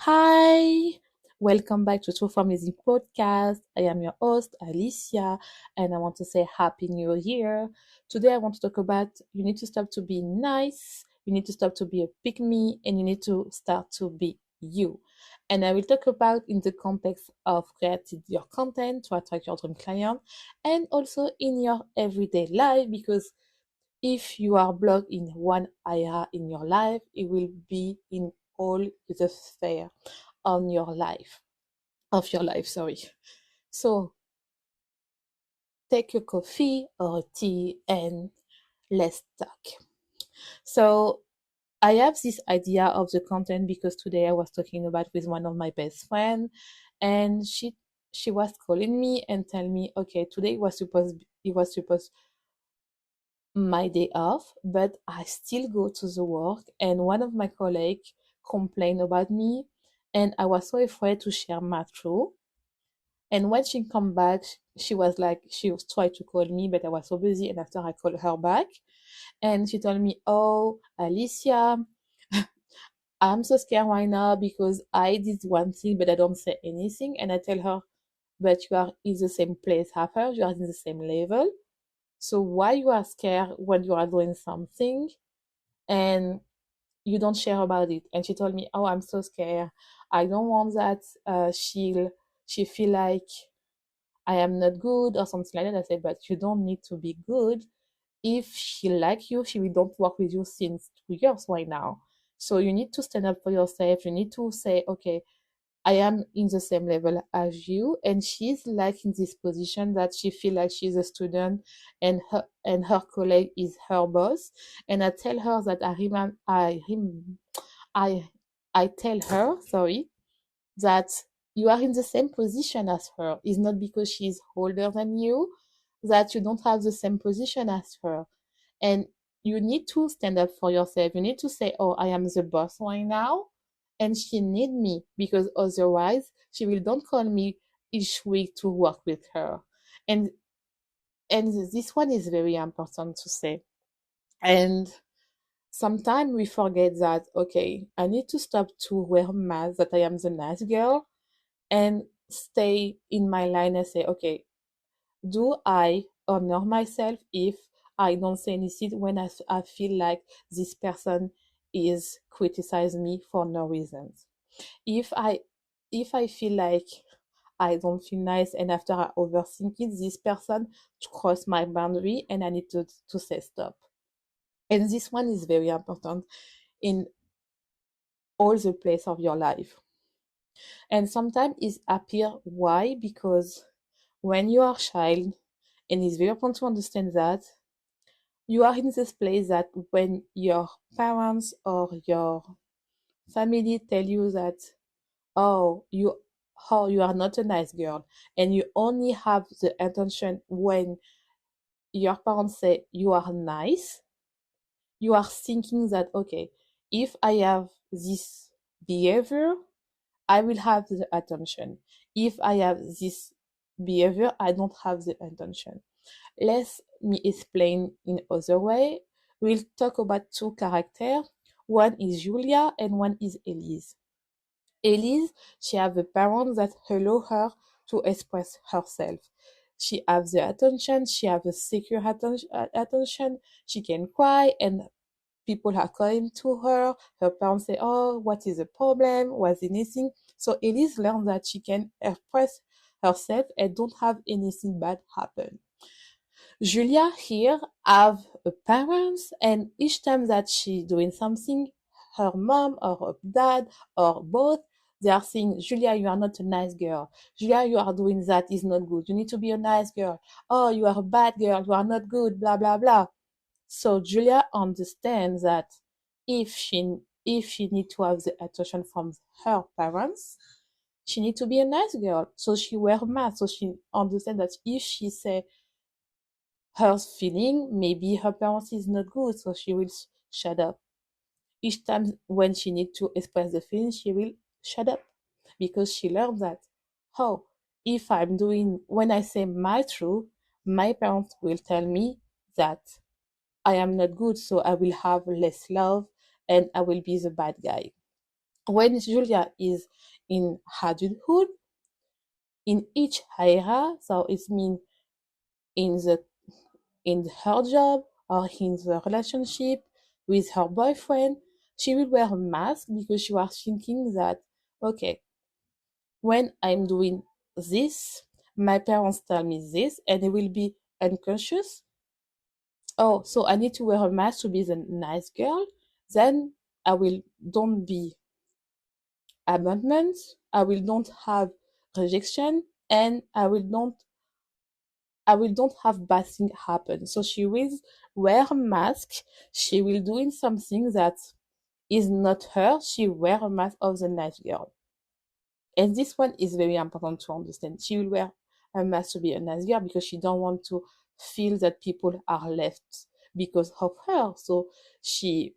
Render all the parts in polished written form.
Hi, welcome back to True for Music podcast. I am your host, Alicia, and I want to say Happy New Year. Today, I want to talk about you need to stop to be nice, you need to stop to be a pick me, and you need to start to be you. And I will talk about in the context of creating your content to attract your dream client and also in your everyday life because if you are blocked in one area in your life, it will be in all the sphere on your life of your life, sorry. So take a coffee or a tea and let's talk. So I have this idea of the content because today I was talking about with one of my best friends and she was calling me and tell me, okay, today it was supposed my day off, but I still go to the work. And one of my colleagues complained about me, and I was so afraid to share my truth. And when she come back, she was like, she was trying to call me, but I was so busy. And after I called her back, and she told me, "Oh, Alicia, I'm so scared right now because I did one thing, but I don't say anything." And I tell her, "But you are in the same place as her. You are in the same level. So why you are scared when you are doing something and you don't share about it?" And she told me, "Oh, I'm so scared. I don't want that she feel like I am not good or something like that." I said, "But you don't need to be good. If she like you, she will don't work with you since 2 years right now. So you need to stand up for yourself. You need to say, okay, I am in the same level as you." And she's like in this position that she feel like she's a student and her colleague is her boss. And I tell her that I I tell her, sorry, that you are in the same position as her. It's not because she's older than you that you don't have the same position as her. And you need to stand up for yourself. You need to say, "Oh, I am the boss right now, and she need me because otherwise she will don't call me each week to work with her." And this one is very important to say. And sometimes we forget that, okay, I need to stop to wear mask that I am the nice girl and stay in my line and say, okay, do I honor myself if I don't say anything when I feel like this person is criticizing me for no reasons? If I feel like I don't feel nice and after I overthink it, this person crossed my boundary and I need to say stop. And this one is very important in all the place of your life. And sometimes it appear why? Because when you are a child, and it's very important to understand that you are in this place that when your parents or your family tell you that, oh, you are not a nice girl, and you only have the intention when your parents say you are nice, you are thinking that, okay, if I have this behavior, I will have the attention. If I have this behavior, I don't have the attention. Let me explain in other way. We'll talk about two characters. One is Julia and one is Elise. Elise, she have a parent that allow her to express herself. She has the attention, she have a secure attention, she can cry and people are coming to her. Her parents say, "Oh, what is the problem? What's anything?" So Elise learned that she can express herself and don't have anything bad happen. Julia here have a parents, and each time that she doing something, her mom or her dad or both, they are saying, "Julia, you are not a nice girl. Julia, you are doing that is not good. You need to be a nice girl. Oh, you are a bad girl. You are not good, blah, blah, blah." So Julia understands that if she need to have the attention from her parents, she need to be a nice girl. So she wear mask. So she understands that if she say her feeling, maybe her parents is not good, so she will shut up. Each time when she need to express the feeling, she will shut up because she learned that, oh, if I'm doing, when I say my truth, my parents will tell me that I am not good, so I will have less love and I will be the bad guy. When Julia is in adulthood, in each area, so it means in the in her job or in the relationship with her boyfriend, she will wear a mask because she was thinking that, okay, when I'm doing this, my parents tell me this, and it will be unconscious. Oh, so I need to wear a mask to be the nice girl. Then I will don't be abandonment. I will don't have rejection, and I will don't have bad thing happen. So she will wear a mask. She will doing something that is not her. She wear a mask of the nice girl. And this one is very important to understand. She will wear a mask to be a nice girl because she don't want to feel that people are left because of her. So she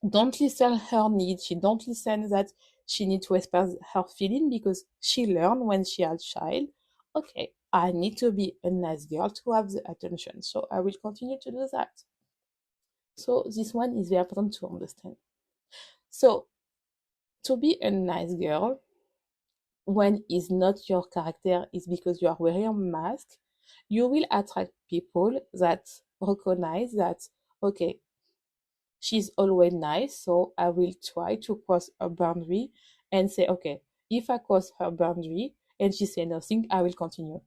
don't listen her needs. She don't listen that she need to express her feeling because she learned when she had child. Okay, I need to be a nice girl to have the attention. So I will continue to do that. So this one is very important to understand. So to be a nice girl, when it's not your character, is because you are wearing a mask, you will attract people that recognize that, okay, she's always nice, so I will try to cross a boundary and say, okay, if I cross her boundary and she say nothing, I will continue.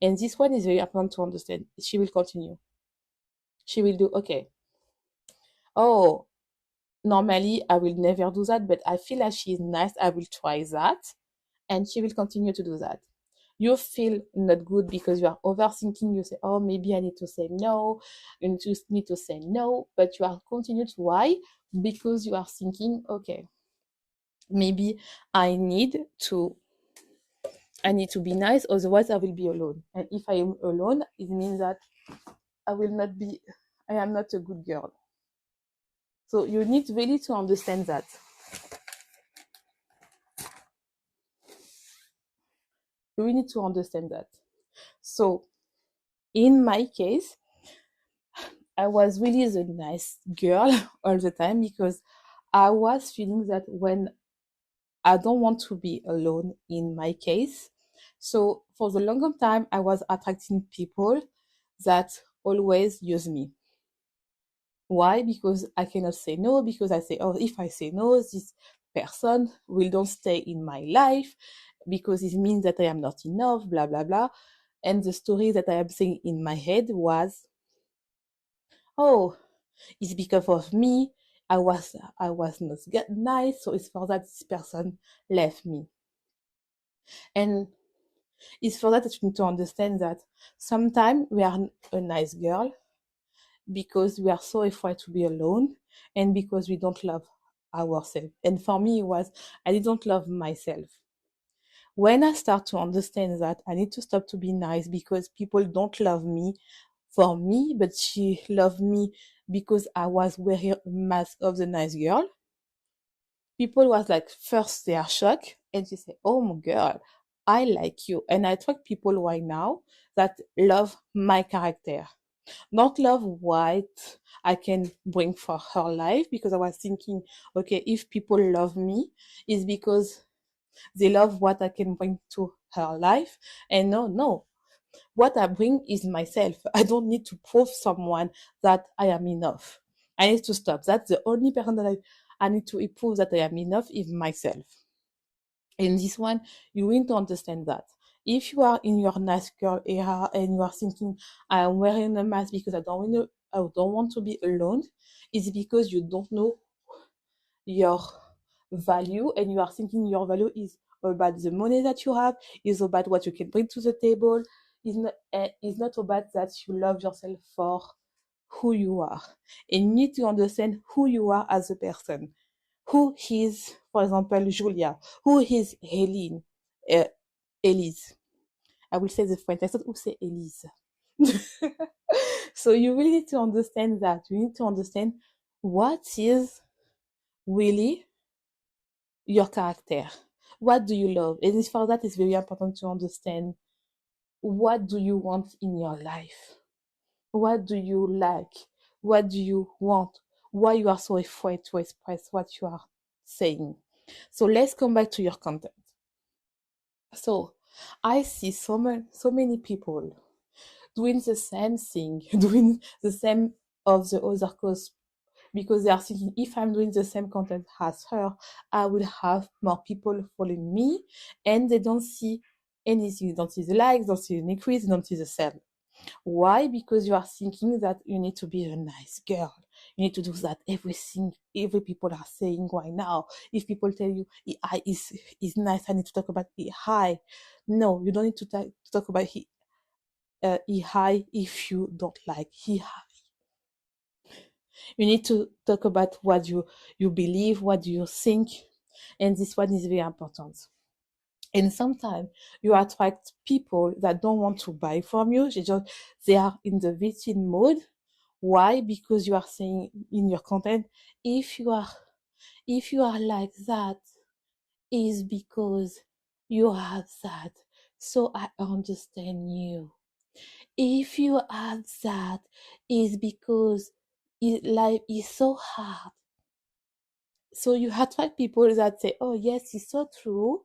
And this one is very important to understand. She will continue. She will do, okay, oh, normally I will never do that, but I feel like she's nice, I will try that. And she will continue to do that. You feel not good because you are overthinking. You say, oh, maybe I need to say no. You just need to say no, but you are continue to why? Because you are thinking, okay, maybe I need to I need to be nice, otherwise I will be alone. And if I am alone, it means that I will not be I am not a good girl. So you need really to understand that. You really need to understand that. So in my case, I was really the nice girl all the time because I was feeling that when I don't want to be alone in my case. So for the longer time, I was attracting people that always use me. Why? Because I cannot say no, because I say, oh, if I say no, this person will don't stay in my life because it means that I am not enough, blah, blah, blah. And the story that I am saying in my head was, oh, it's because of me. I was not nice, so it's for that this person left me. And it's for that that you need to understand that sometimes we are a nice girl because we are so afraid to be alone and because we don't love ourselves. And for me, it was I didn't love myself. When I start to understand that I need to stop to be nice because people don't love me for me, but she loved me because I was wearing a mask of the nice girl. People was like, first they are shocked, and she said, "Oh my girl, I like you." And I attract people right now that love my character, not love what I can bring for her life. Because I was thinking, okay, if people love me, it's because they love what I can bring to her life. And no, no, what I bring is myself. I don't need to prove someone that I am enough. I need to stop. That's the only person that I need to prove that I am enough is myself. And this one, you need to understand that. If you are in your nice girl era and you are thinking, I am wearing a mask because I don't want to be alone, it's because you don't know your value and you are thinking your value is about the money that you have, is about what you can bring to the table, is not about that you love yourself for who you are. And you need to understand who you are as a person. Who is, for example, Julia? Who is Helene? Uh, Elise. I will say the French accent, who say Elise? So you really need to understand that. You need to understand what is really your character. What do you love? And for that, it's very important to understand what do you want in your life? What do you like? What do you want? Why you are so afraid to express what you are saying? So let's come back to your content. So I see so many people doing the same thing, doing the same of the other cause because they are thinking if I'm doing the same content as her, I will have more people following me, and they don't see anything. They don't see the likes, don't see an increase, don't see the sale. Why? Because you are thinking that you need to be a nice girl. You need to do that everything every people are saying right now. If people tell you AI is nice, I need to talk about AI. No, you don't need to talk about AI if you don't like AI. You need to talk about what you believe, what you think, and this one is very important. And sometimes you attract people that don't want to buy from you. They are in the victim mode. Why? Because you are saying in your content, if you are if you are like that, is because you have that. So I understand you. If you have that, is because life is so hard. So you attract people that say, "Oh yes, it's so true.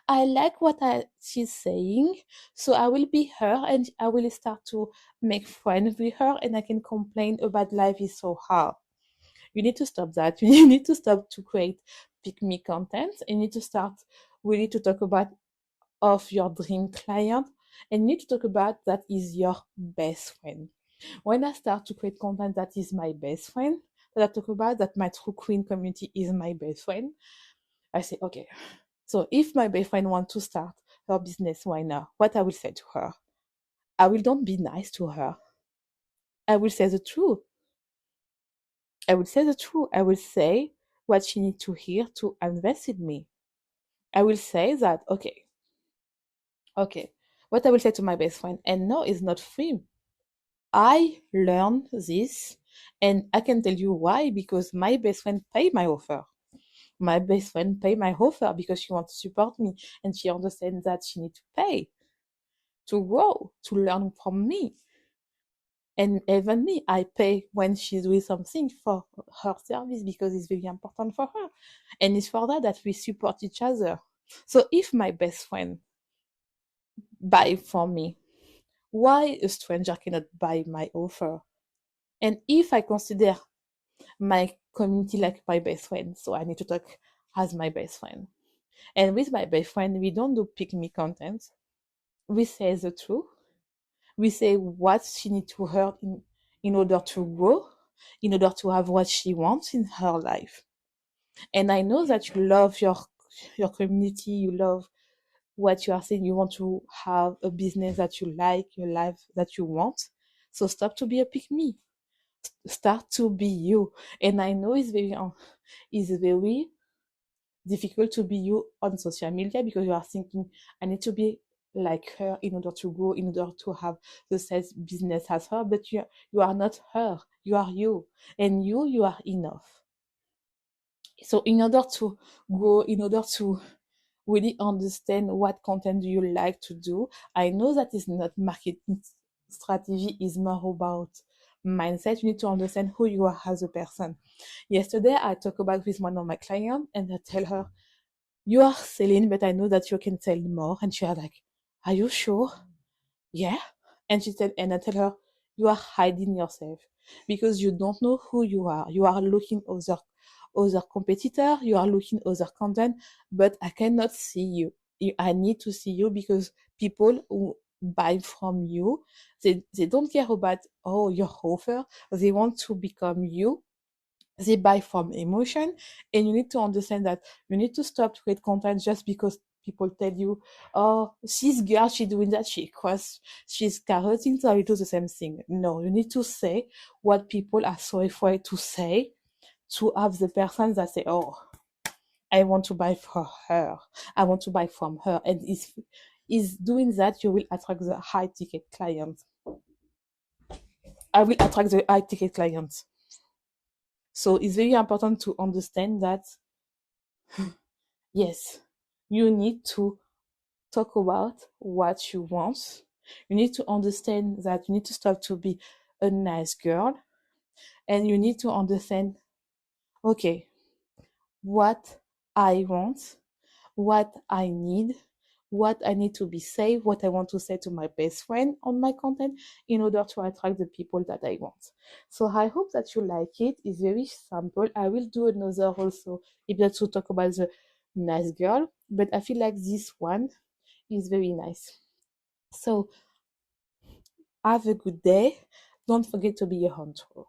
I like what she's saying, so I will be her and I will start to make friends with her, and I can complain about life is so hard." You need to stop that. You need to stop to create pick me content. You need to start really to talk about of your dream client, and you need to talk about that is your best friend. When I start to create content that is my best friend, that I talk about that my true queen community is my best friend, I say, okay, so if my best friend wants to start her business right now, what I will say to her? I will don't be nice to her. I will say the truth. I will say the truth. I will say what she needs to hear to invest in me. I will say that, okay. What I will say to my best friend, and no, it's not free. I learned this, and I can tell you why, because my best friend paid my offer. My best friend paid my offer because she wants to support me, and she understands that she needs to pay to grow, to learn from me. And even me, I pay when she's doing something for her service because it's very important for her. And it's for that we support each other. So if my best friend buy from me, why a stranger cannot buy my offer? And if I consider my community like my best friend, so I need to talk as my best friend. And with my best friend, we don't do pick me content. We say the truth. We say what she needs to hear in order to grow, in order to have what she wants in her life. And I know that you love your community, you love what you are saying, you want to have a business that you like, your life that you want. So stop to be a pick me. Start to be you. And I know it's very difficult to be you on social media because you are thinking, I need to be like her in order to grow, in order to have the same business as her. But you are not her. You are you. And you are enough. So in order to grow, in order to really understand what content do you like to do, I know that is not marketing strategy, is more about mindset. You need to understand who you are as a person. Yesterday, I talked about with one of my clients and I tell her, you are selling, but I know that you can sell more. And she was like, are you sure? Yeah. And she said, and I tell her, you are hiding yourself because you don't know who you are. You are looking other competitor, you are looking other content, but I cannot see you. I need to see you because people who buy from you, they don't care about your offer. They want to become you. They buy from emotion, and you need to understand that you need to stop to create content just because people tell you, oh, she's girl, she's doing that, she's carroting, so I will do the same thing. No, you need to say what people are so afraid to say, to have the person that say, oh, I want to buy for her, I want to buy from her. And is doing that, you will attract the high ticket clients. I will attract the high ticket clients. So it's very important to understand that, yes, you need to talk about what you want. You need to understand that you need to start to be a nice girl. And you need to understand, okay, what I want, what I need, what I need to be safe, what I want to say to my best friend on my content in order to attract the people that I want. So I hope that you like it. It's very simple. I will do another also episode to talk about the nice girl, but I feel like this one is very nice. So have a good day. Don't forget to be a hunter.